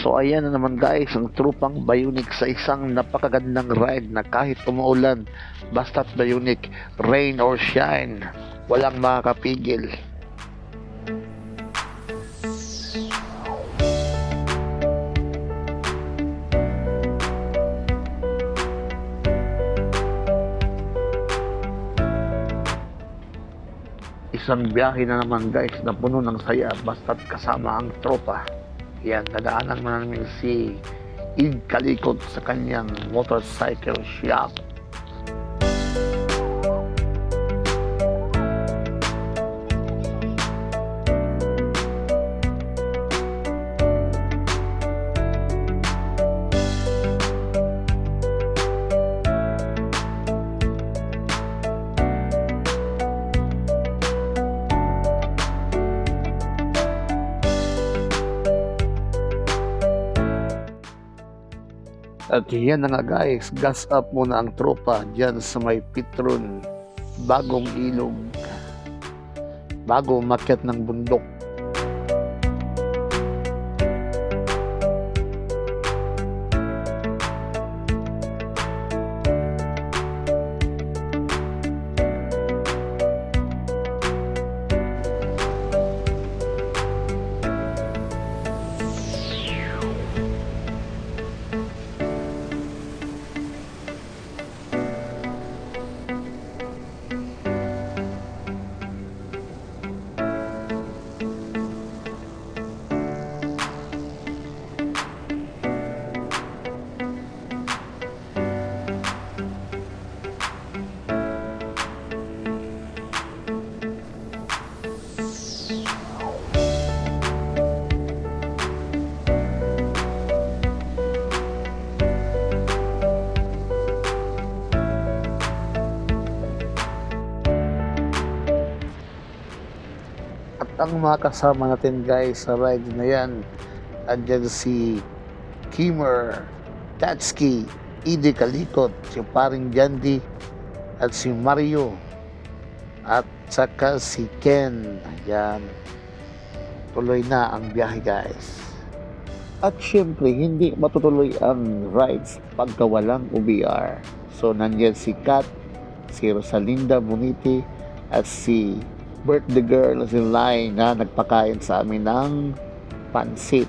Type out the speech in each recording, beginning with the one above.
So ayan na naman guys, ang trupang Bionic sa isang napakagandang ride na kahit umuulan, basta't Bionic, rain or shine, walang makakapigil. Isang biyahe na naman guys na puno ng saya basta't kasama ang tropa. Yan, nadaanan mo namin si Ig Kalikot sa kanyang motorcycle shop. At yan na nga guys, gas up muna ang tropa dyan sa may Petron, bagong ilog, bago umakyat ng bundok. Ang mga kasama natin guys sa ride na yan, andyan si Kimmer, Tatsuki, Ide Kalikot, si Paring Jandy, at si Mario, at saka si Ken. Ayan, tuloy na ang biyahe guys. At syempre hindi matutuloy ang rides pagka walang OBR. So nandyan si Kat, si Rosalinda Boniti, at si birthday girl na si Lai na nagpakain sa amin ng pansit.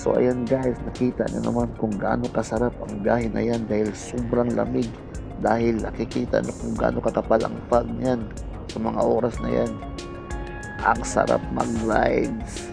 So ayan guys, nakita nyo naman kung gaano kasarap ang biyahe na yan dahil sobrang lamig. Dahil nakikita nyo kung gaano kakapal ang fog niyan sa mga oras na yan. Ang sarap mag-rides.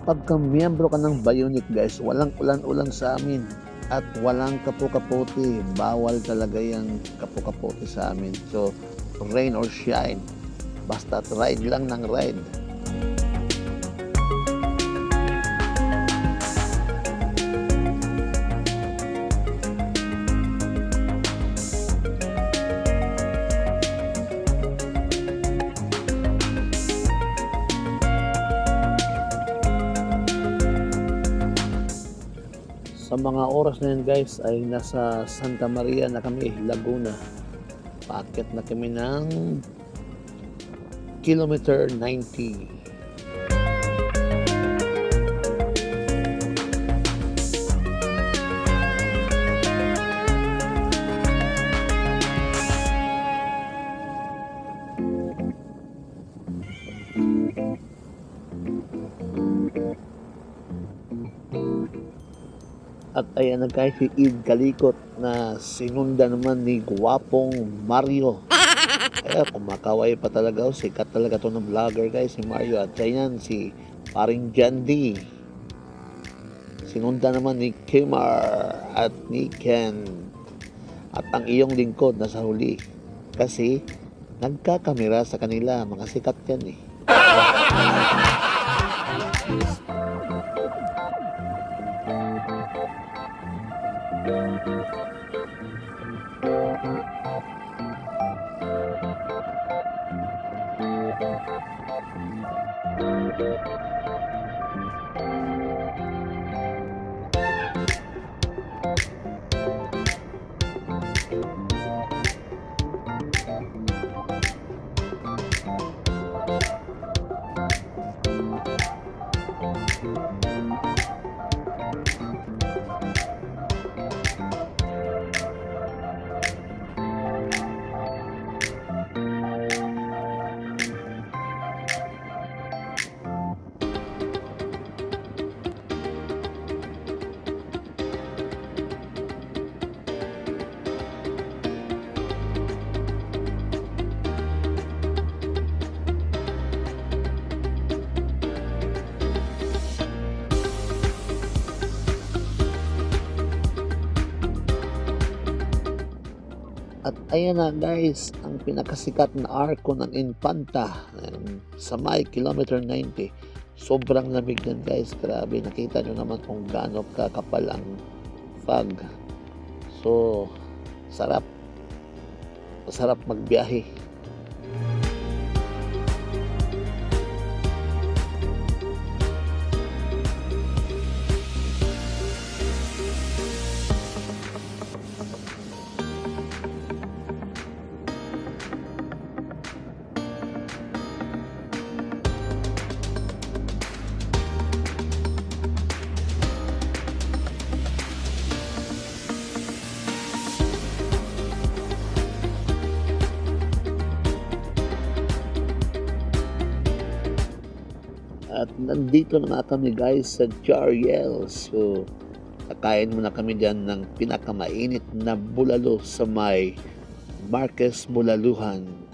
Pagka miyembro ka ng Bionic guys, walang ulan-ulan sa amin at walang kapo-kapote. Bawal talaga yung kapo-kapote sa amin. So, rain or shine, basta ride lang ng ride. Sa mga oras na yun guys ay nasa Santa Maria na kami, Laguna. Paakyat na kami ng kilometer 90. At ayan na guys, si Id Kalikot na sinunda naman ni Guwapong Mario. Kaya kumakaway pa talaga, sikat talaga to ng vlogger guys, si Mario. At ayan, si paring Jandy. Sinunda naman ni Kimar at ni Ken. At ang iyong lingkod nasa huli. Kasi nagkakamera sa kanila, mga sikat yan eh. At ayan na guys, ang pinakasikat na arko ng Infanta sa may kilometer 90. Sobrang lamig din guys, grabe. Nakita nyo naman kung gaano kakapal ang fog. So, sarap. Masarap magbiyahe. At nandito na nga kami guys sa Jariel. So, kakain muna kami dyan ng pinakamainit na bulalo sa may Marquez Bulaluhan.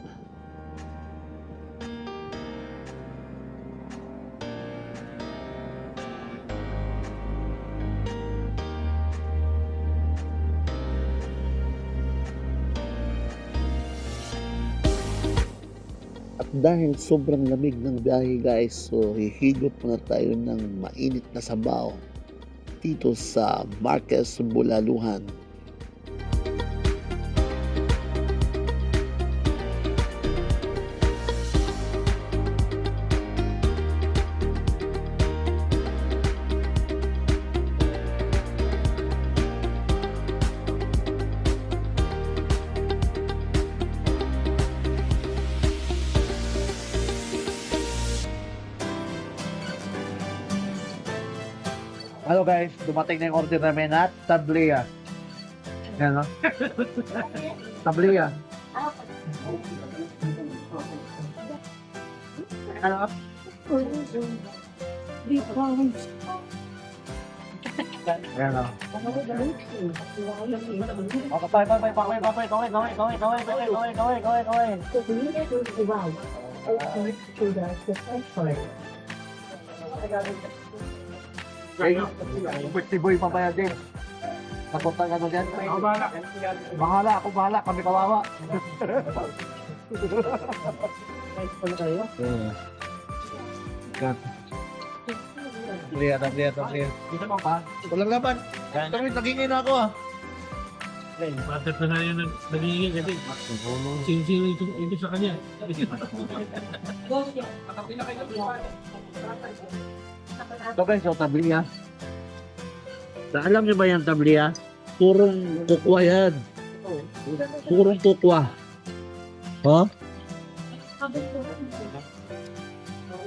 Dahil sobrang lamig ng biyahe guys, so hihigop muna tayo ng mainit na sabaw dito sa Marquez Bulaluhan. Hello guys, dumating na yung order namin at tabliya. Yan no? Tabliya. Ano? Yan no? Si Boy pabayad din. Napunta ka dyan? Ako bahala. Bahala, ako bahala. Kami kawawa. Nice pala kayo? Tabliya. Dito mo pa? Walang laban. Kami nagingin na ako ah. Bakit na nga yun nagiging kasi sing-sing ito sa kanya. Ito guys, yung tabliya. Alam niyo ba yan, tablia? Purong kukwa yan. Purong kukwa. Ha?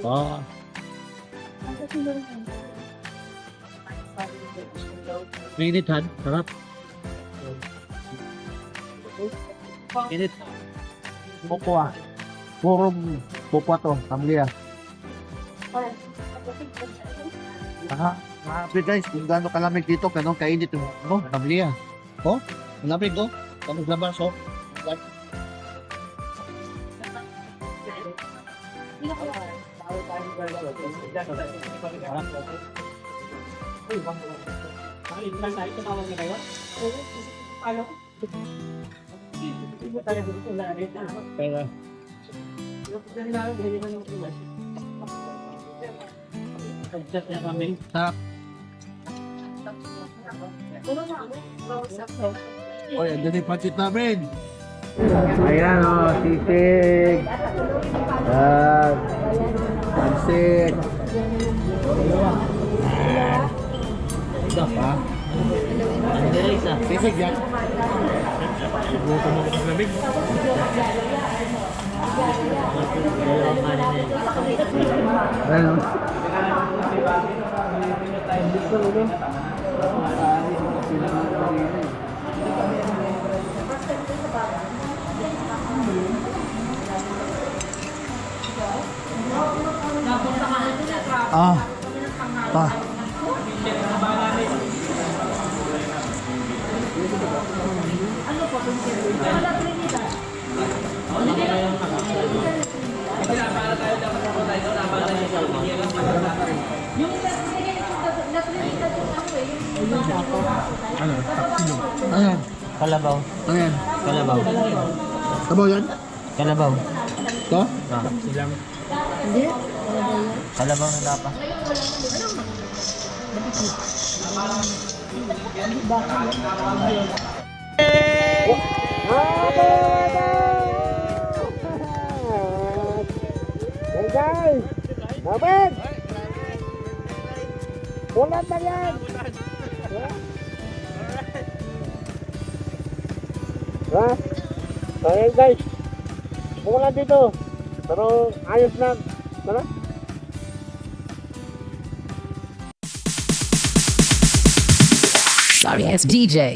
Ah. Minit, Han. Sarap. Minit. Kukwa. Purong kukwa to, tablia. Grabe guys, kung gaano kalamig dito, ganun kainit yung tablia. Oh, lamig oh. Kamag labas oh. Pero sarap. Oy, andun yung pancit namin. Ayan o, sisig. Yan. Pancit. Ito pa. Sisig yan. Gutom ako sa lamig. Ayan. Ah. Pa. Ano? Ayan. Kalabaw. Ayan. Kalabaw. Sabaw yan? Kalabaw. Ito? Silang. Kalabaw na lapa. Hey guys! Dapat! Ulan na yan! Ha? So yan guys, ulan dito. Pero ayos lang. Tara? Sorry ass DJ.